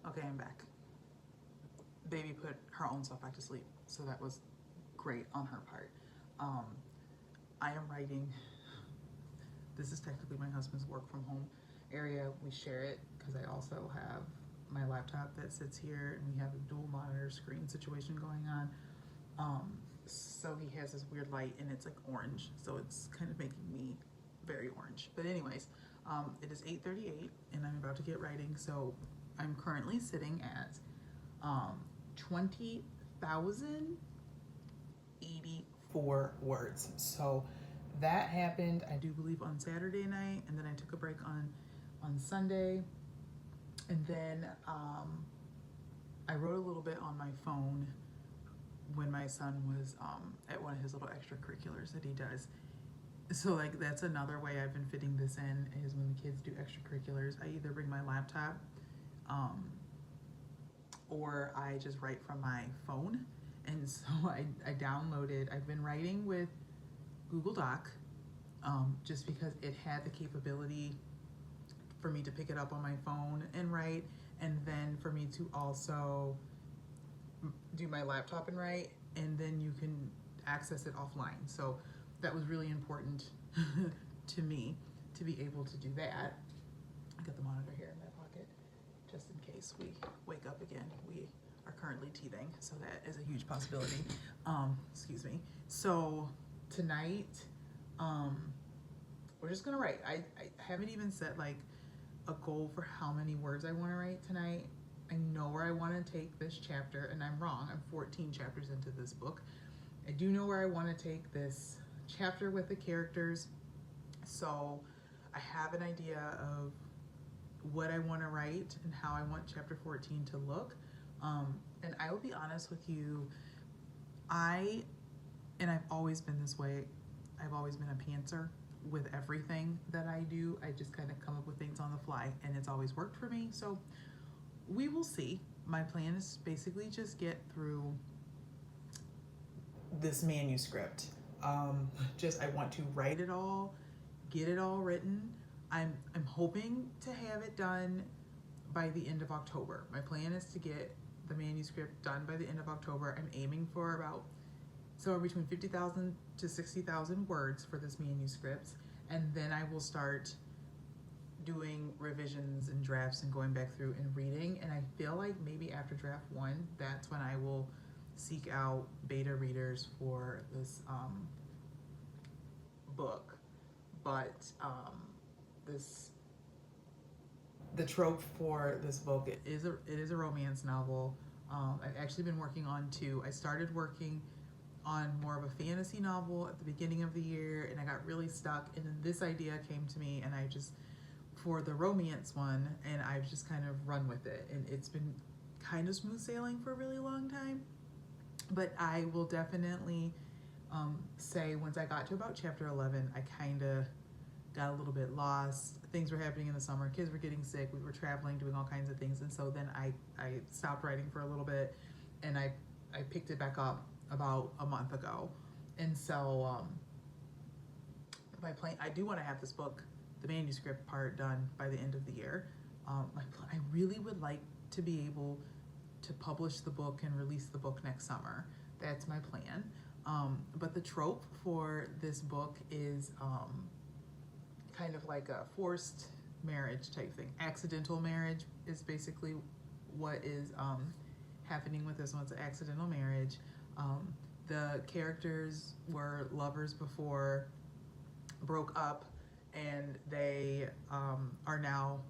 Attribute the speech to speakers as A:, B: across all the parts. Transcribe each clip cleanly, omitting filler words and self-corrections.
A: Okay, I'm back. Baby put her own self back to sleep, so that was great on her part. Um, I am writing. This is technically my husband's work from home area. We share it because I also have my laptop that sits here, and we have a dual monitor screen situation going on. So he has this weird light, and it's like orange, so it's kind of making me very orange. But anyways, it is 8:38, and I'm about to get writing. So I'm currently sitting at 20,084 words. So that happened, I do believe, on Saturday night, and then I took a break on Sunday, and then I wrote a little bit on my phone when my son was at one of his little extracurriculars that he does. So like that's another way I've been fitting this in, is when the kids do extracurriculars, I either bring my laptop um, or I just write from my phone. And so I downloaded, I've been writing with Google Doc just because it had the capability for me to pick it up on my phone and write, and then for me to also do my laptop and write, and then you can access it offline. So that was really important to me to be able to do that. I got the monitor here in my pocket just in case we wake up again. We are currently teething, so that is a huge possibility. Excuse me. So tonight, we're just gonna write. I haven't even set like a goal for how many words I want to write tonight. I know where I want to take this chapter, and I'm wrong. I'm 14 chapters into this book. I do know where I want to take this chapter with the characters. So I have an idea of what I want to write and how I want chapter 14 to look. And I will be honest with you, I've always been this way. I've always been a pantser with everything that I do. I just kind of come up with things on the fly, and it's always worked for me. So we will see. My plan is basically just get through this manuscript. I want to write it all, get it all written. I'm hoping to have it done by the end of October. My plan is to get the manuscript done by the end of October. I'm aiming for about somewhere between 50,000 to 60,000 words for this manuscript, and then I will start doing revisions and drafts and going back through and reading. And I feel like maybe after draft 1, that's when I will seek out beta readers for this book. But the trope for this book, it is a romance novel. I've actually been working on 2. I started working on more of a fantasy novel at the beginning of the year, and I got really stuck, and then this idea came to me, and I just, for the romance one, and I've just kind of run with it, and it's been kind of smooth sailing for a really long time. But I will definitely say once I got to about chapter 11, I kind of got a little bit lost. Things were happening in the summer, kids were getting sick, we were traveling, doing all kinds of things, and so then I stopped writing for a little bit, and I picked it back up about a month ago. And so my plan, I do want to have this book, the manuscript part, done by the end of the year. I really would like to be able to publish the book and release the book next summer. That's my plan. But the trope for this book is kind of like a forced marriage type thing. Accidental marriage is basically what is happening with this one. It's an accidental marriage. The characters were lovers before, broke up, and they are now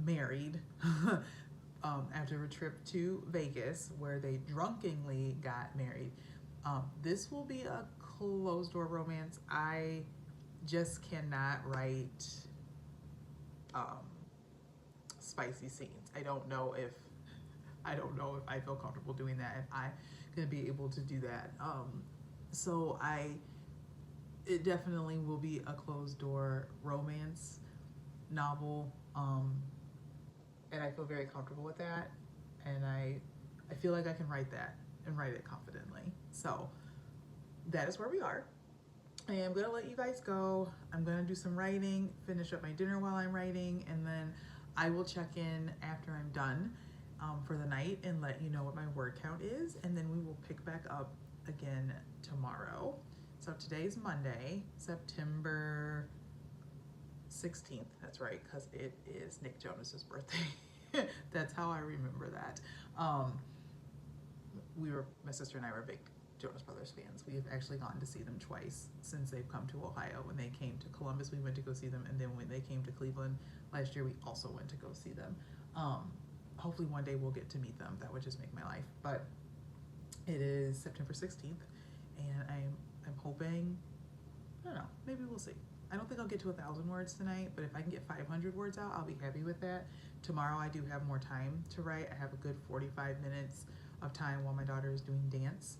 A: married after a trip to Vegas where they drunkenly got married. This will be a closed door romance. I just cannot write spicy scenes. I don't know if I feel comfortable doing that, if I'm gonna be able to do that. So it definitely will be a closed door romance novel, and I feel very comfortable with that, and I feel like I can write that and write it confidently. So that is where we are. I am gonna let you guys go. I'm gonna do some writing, finish up my dinner while I'm writing, and then I will check in after I'm done. for the night and let you know what my word count is, and then we will pick back up again tomorrow. So today's Monday, September 16th. That's right, because it is Nick Jonas's birthday. That's how I remember that. My sister and I were big Jonas Brothers fans. We have actually gone to see them twice since they've come to Ohio. When they came to Columbus, we went to go see them, and then when they came to Cleveland last year, we also went to go see them. Hopefully one day we'll get to meet them. That would just make my life. But it is September 16th, and I'm hoping, I don't know, maybe we'll see. I don't think I'll get to 1,000 words tonight, but if I can get 500 words out, I'll be happy with that. Tomorrow I do have more time to write. I have a good 45 minutes of time while my daughter is doing dance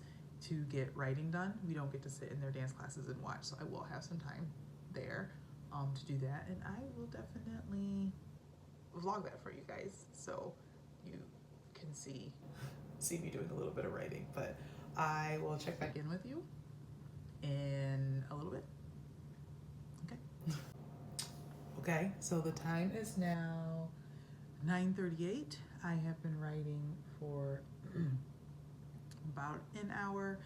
A: to get writing done. We don't get to sit in their dance classes and watch, so I will have some time there to do that, and I will definitely vlog that for you guys so you can see me doing a little bit of writing. But I will check back in with you in a little bit. Okay, so the time is now 9:38. I have been writing for about an hour,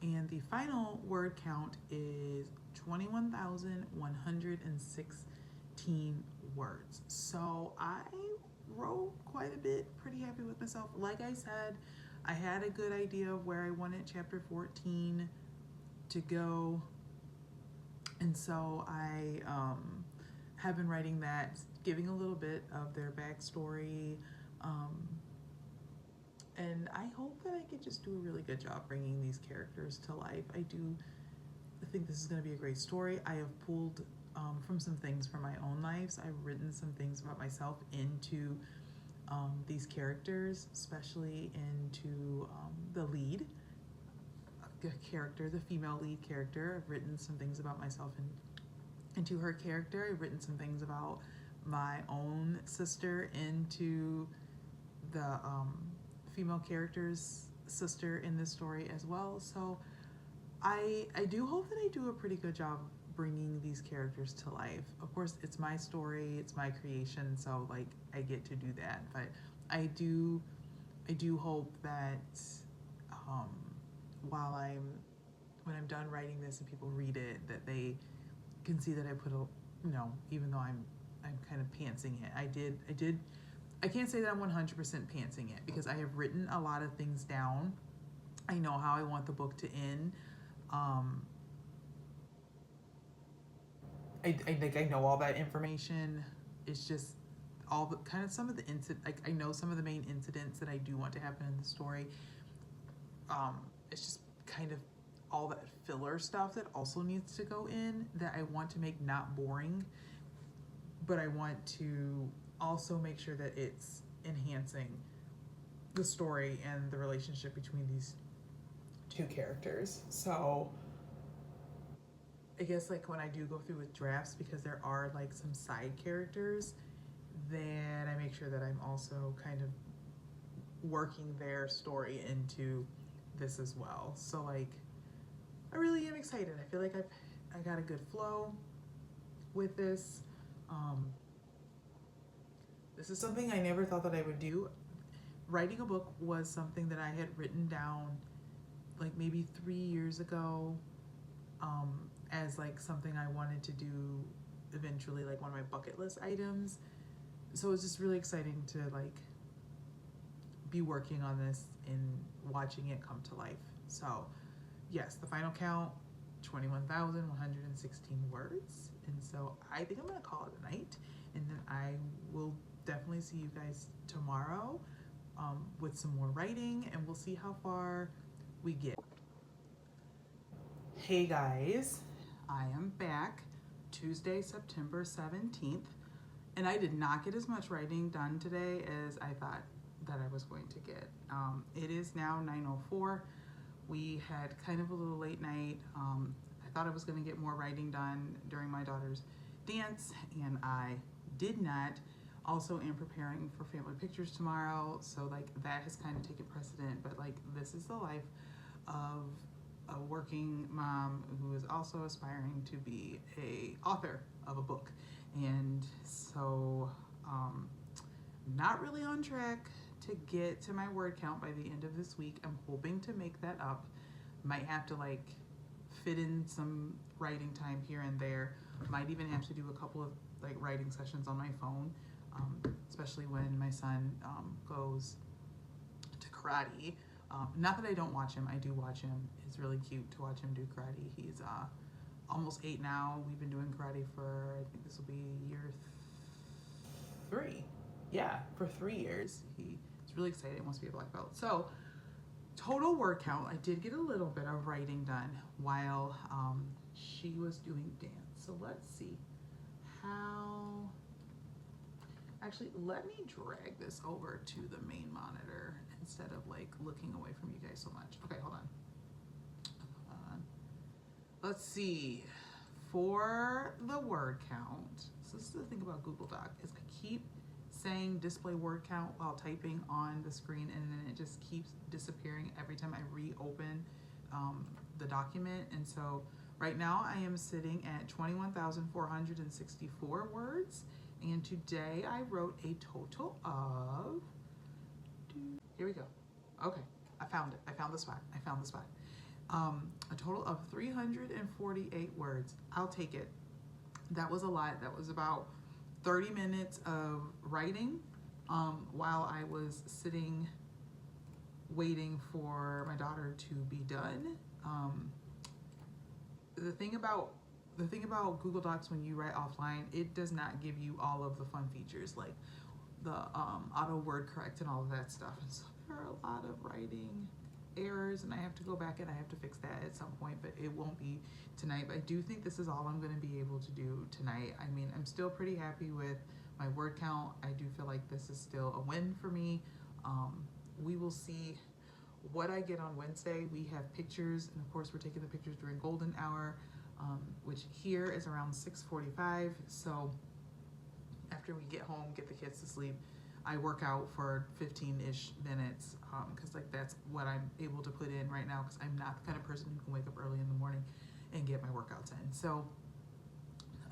A: and the final word count is 21,116 words. So I wrote quite a bit, pretty happy with myself. Like I said, I had a good idea of where I wanted chapter 14 to go, and so I have been writing that, giving a little bit of their backstory, and I hope that I can just do a really good job bringing these characters to life. I think this is going to be a great story. I have pulled from some things from my own lives. I've written some things about myself into these characters, especially into the lead character, the female lead character. I've written some things about myself into her character. I've written some things about my own sister into the female character's sister in this story as well. So I do hope that I do a pretty good job bringing these characters to life. Of course, it's my story, it's my creation, so like I get to do that. But I do hope that when I'm done writing this and people read it, that they can see that I put even though I'm kind of pantsing it. I can't say that I'm 100% pantsing it, because I have written a lot of things down. I know how I want the book to end. I know all that information. It's just all the kind of some of the I know some of the main incidents that I do want to happen in the story. It's just kind of all that filler stuff that also needs to go in, that I want to make not boring, but I want to also make sure that it's enhancing the story and the relationship between these two characters. So I guess like when I do go through with drafts, because there are like some side characters, then I make sure that I'm also kind of working their story into this as well. So like I really am excited. I feel like I got a good flow with this. This is something I never thought that I would do. Writing a book was something that I had written down like maybe 3 years ago, as like something I wanted to do eventually, like one of my bucket list items. So it's just really exciting to like be working on this and watching it come to life. So yes, the final count, 21,116 words. And so I think I'm gonna call it a night, and then I will definitely see you guys tomorrow with some more writing, and we'll see how far we get. Hey guys, I am back Tuesday, September 17th, and I did not get as much writing done today as I thought that I was going to get. It is now 9:04. We had kind of a little late night. I thought I was going to get more writing done during my daughter's dance, and I did not. Also am preparing for family pictures tomorrow, so like that has kind of taken precedent, but like this is the life of a working mom who is also aspiring to be a author of a book. And so not really on track to get to my word count by the end of this week. I'm hoping to make that up. Might have to like fit in some writing time here and there. Might even have to do a couple of like writing sessions on my phone, especially when my son goes to karate. Not that I don't watch him, I do watch him. It's really cute to watch him do karate. He's almost 8 now. We've been doing karate for, I think this will be year 3. Yeah, for 3 years. He's really excited, wants to be a black belt. So total word count, I did get a little bit of writing done while she was doing dance. So let's see how, actually let me drag this over to the main monitor instead of like looking away from you guys so much. Okay, hold on. Let's see, for the word count, so this is the thing about Google Doc, is I keep saying display word count while typing on the screen, and then it just keeps disappearing every time I reopen the document. And so right now I am sitting at 21,464 words, and today I wrote a total of, here we go. Okay, I found it. I found the spot. A total of 348 words. I'll take it. That was a lot. That was about 30 minutes of writing while I was sitting waiting for my daughter to be done. The thing about Google Docs when you write offline, it does not give you all of the fun features like the auto word correct and all of that stuff. And so there are a lot of writing errors, and I have to go back and I have to fix that at some point, but it won't be tonight. But I do think this is all I'm going to be able to do tonight. I mean, I'm still pretty happy with my word count. I do feel like this is still a win for me. We will see what I get on Wednesday. We have pictures, and of course we're taking the pictures during golden hour, which here is around 6:45. So after we get home, get the kids to sleep, I work out for 15-ish minutes because like that's what I'm able to put in right now, because I'm not the kind of person who can wake up early in the morning and get my workouts in. So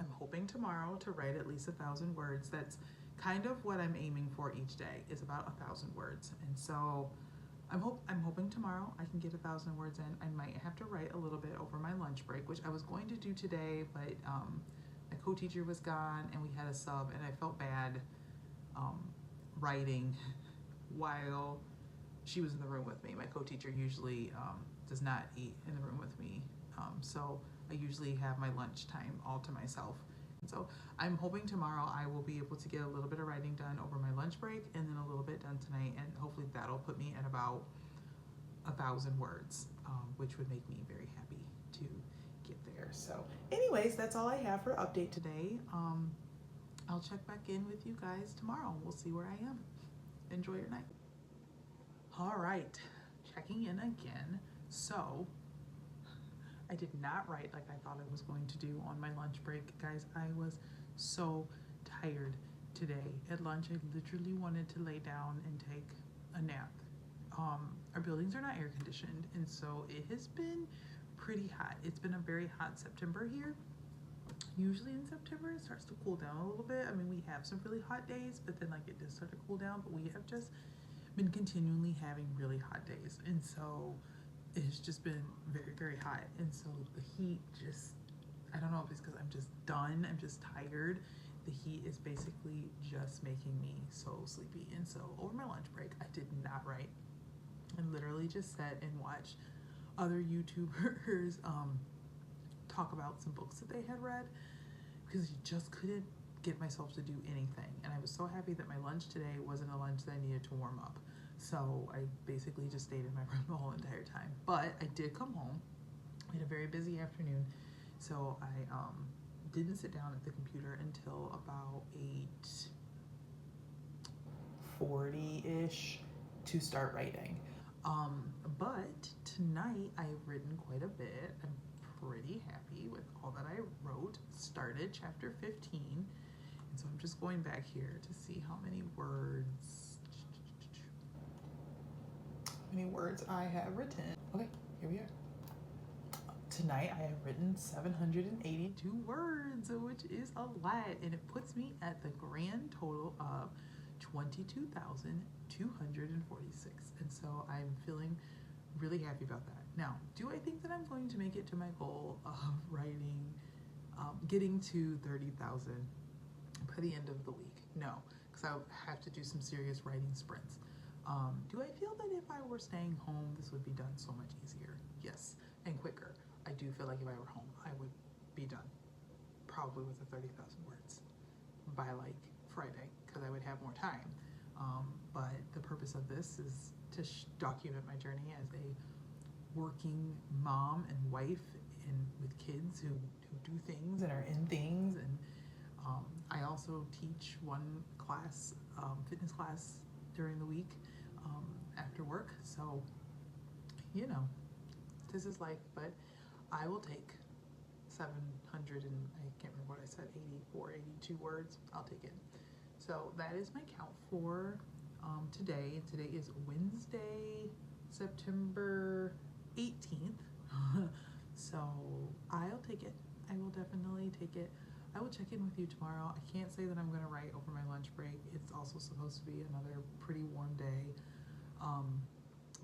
A: I'm hoping tomorrow to write at least 1,000 words. That's kind of what I'm aiming for each day, is about 1,000 words. And so I'm hoping tomorrow I can get 1,000 words in. I might have to write a little bit over my lunch break, which I was going to do today, but my co-teacher was gone and we had a sub, and I felt bad writing while she was in the room with me. My co-teacher usually does not eat in the room with me, so I usually have my lunch time all to myself. And so I'm hoping tomorrow I will be able to get a little bit of writing done over my lunch break, and then a little bit done tonight, and hopefully that'll put me at about 1,000 words, which would make me very happy to get there. So anyways, that's all I have for update today. I'll check back in with you guys tomorrow. We'll see where I am. Enjoy your night. All right, checking in again. So I did not write like I thought I was going to do on my lunch break. Guys, I was so tired today. At lunch, I literally wanted to lay down and take a nap. Our buildings are not air conditioned, and so it has been pretty hot. It's been a very hot September here. Usually in September it starts to cool down a little bit. I mean, we have some really hot days, but then like it does start to cool down, but we have just been continually having really hot days, and so it's just been very, very hot. And so the heat just, I don't know if it's because I'm just done, I'm just tired. The heat is basically just making me so sleepy. And so over my lunch break, I did not write. I literally just sat and watched other YouTubers talk about some books that they had read, because I just couldn't get myself to do anything. And I was so happy that my lunch today wasn't a lunch that I needed to warm up. So I basically just stayed in my room the whole entire time. But I did come home. We had a very busy afternoon, so I didn't sit down at the computer until about 8:40-ish to start writing. But tonight I've written quite a bit. I'm pretty happy with all that I wrote. Started chapter 15, and so I'm just going back here to see how many words I have written. Okay, here we are. Tonight I have written 782 words, which is a lot, and it puts me at the grand total of 22,246. And so I'm feeling really happy about that. Now, do I think that I'm going to make it to my goal of writing, getting to 30,000 by the end of the week? No, because I have to do some serious writing sprints. Do I feel that if I were staying home, this would be done so much easier? Yes, and quicker. I do feel like if I were home, I would be done probably with the 30,000 words by like Friday, because I would have more time. But the purpose of this is to document my journey as a working mom and wife and with kids who do things and are in things. And I also teach one class, fitness class during the week after work. So, you know, this is life, but I will take 700 and I can't remember what I said, 84, 82 words. I'll take it. So that is my count for today. Today is Wednesday, September 18th. So I'll take it. I will definitely take it. I will check in with you tomorrow. I can't say that I'm going to write over my lunch break. It's also supposed to be another pretty warm day.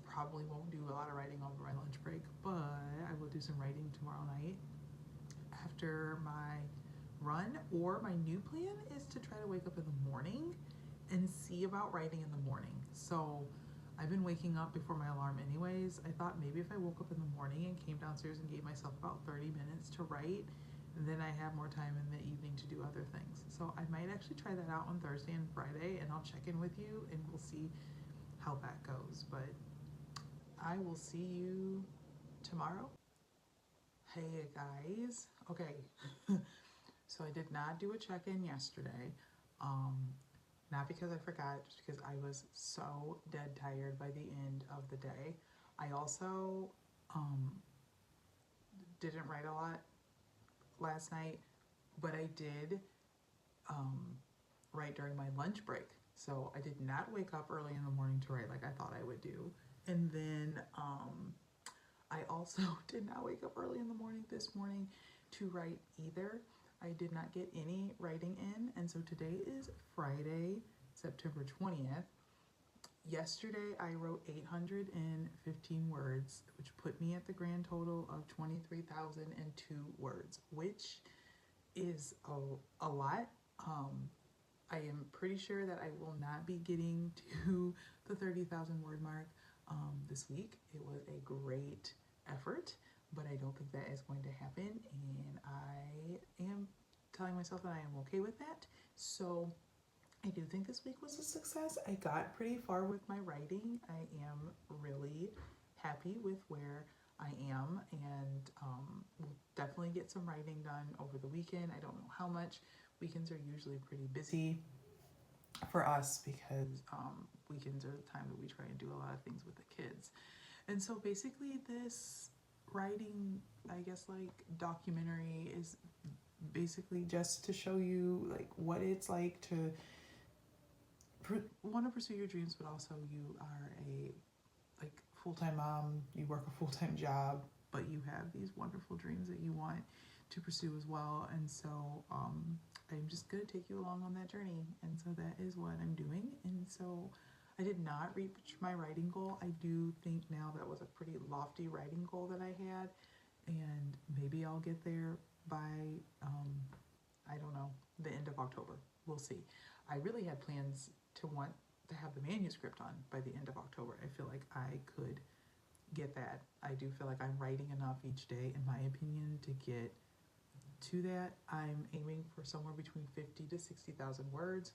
A: Probably won't do a lot of writing over my lunch break, but I will do some writing tomorrow night after my run. Or my new plan is to try to wake up in the morning and see about writing in the morning. So I've been waking up before my alarm anyways. I thought maybe if I woke up in the morning and came downstairs and gave myself about 30 minutes to write, then I have more time in the evening to do other things. So I might actually try that out on Thursday and Friday, and I'll check in with you and we'll see how that goes. But I will see you tomorrow. Hey guys. Okay. So I did not do a check-in yesterday. Not because I forgot, just because I was so dead tired by the end of the day. I also didn't write a lot last night, but I did write during my lunch break. So I did not wake up early in the morning to write like I thought I would do. And then I also did not wake up early in the morning this morning to write either. I did not get any writing in, and so today is Friday, September 20th. Yesterday I wrote 815 words, which put me at the grand total of 23,002 words, which is a lot. I am pretty sure that I will not be getting to the 30,000 word mark this week. It was a great effort, but I don't think that is going to happen, and I am telling myself that I am okay with that. So I do think this week was a success. I got pretty far with my writing. I am really happy with where I am, and we'll definitely get some writing done over the weekend. I don't know how much. Weekends are usually pretty busy for us because weekends are the time that we try and do a lot of things with the kids. And so basically this writing, I guess, like documentary is basically just to show you like what it's like to want to pursue your dreams, but also you are a like full-time mom, you work a full-time job, but you have these wonderful dreams that you want to pursue as well. And so I'm just going to take you along on that journey, and so that is what I'm doing. And so I did not reach my writing goal. I do think now that was a pretty lofty writing goal that I had, and maybe I'll get there by I don't know, the end of October. We'll see. I really had plans to want to have the manuscript done by the end of October. I feel like I could get that. I do feel like I'm writing enough each day, in my opinion, to get to that. I'm aiming for somewhere between 50 to 60,000 words.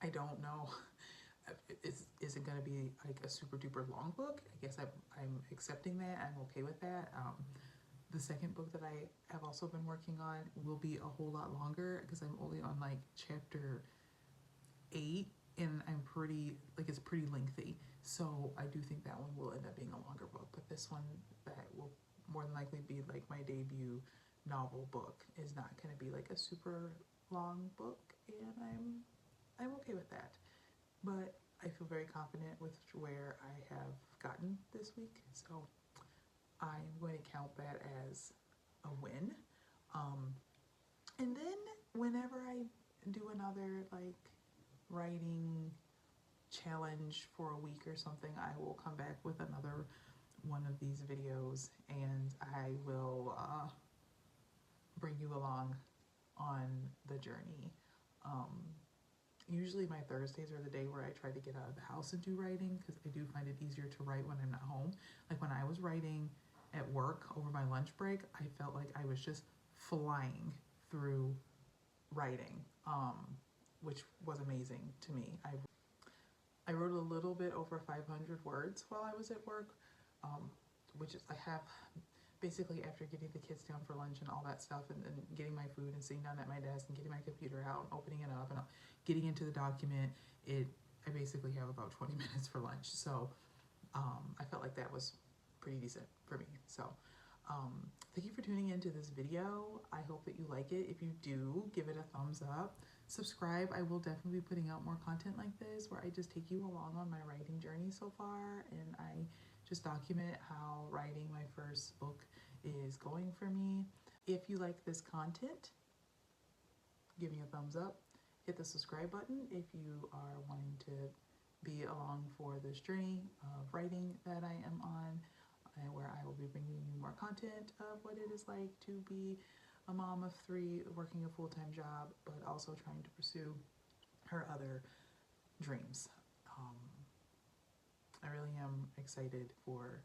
A: I don't know. Is it going to be like a super duper long book? I guess I'm accepting that. I'm okay with that. The second book that I have also been working on will be a whole lot longer because I'm only on like chapter 8, and I'm pretty, like, it's pretty lengthy. So I do think that one will end up being a longer book, but this one that will more than likely be like my debut novel book is not going to be like a super long book, and I'm okay with that. But I feel very confident with where I have gotten this week, so I'm going to count that as a win. And then whenever I do another like writing challenge for a week or something, I will come back with another one of these videos, and I will bring you along on the journey. Usually my Thursdays are the day where I try to get out of the house and do writing, because I do find it easier to write when I'm not home. Like when I was writing at work over my lunch break, I felt like I was just flying through writing, which was amazing to me. I wrote a little bit over 500 words while I was at work, which is, I have basically, after getting the kids down for lunch and all that stuff, and then getting my food and sitting down at my desk and getting my computer out and opening it up and getting into the document, I basically have about 20 minutes for lunch. So I felt like that was pretty decent for me. So thank you for tuning into this video. I hope that you like it. If you do, give it a thumbs up. Subscribe. I will definitely be putting out more content like this, where I just take you along on my writing journey so far, and I just document how writing my first book is going for me. If you like this content, give me a thumbs up. Hit the subscribe button if you are wanting to be along for this journey of writing that I am on, and where I will be bringing you more content of what it is like to be a mom of 3 working a full-time job, but also trying to pursue her other dreams. I really am excited for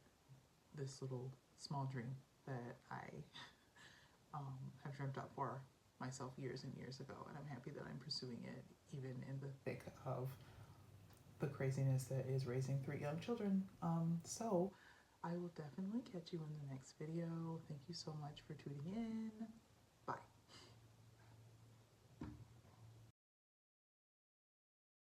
A: this little small dream that I have dreamt up for myself years and years ago, and I'm happy that I'm pursuing it even in the thick of the craziness that is raising 3 young children. So I will definitely catch you in the next video. Thank you so much for tuning in.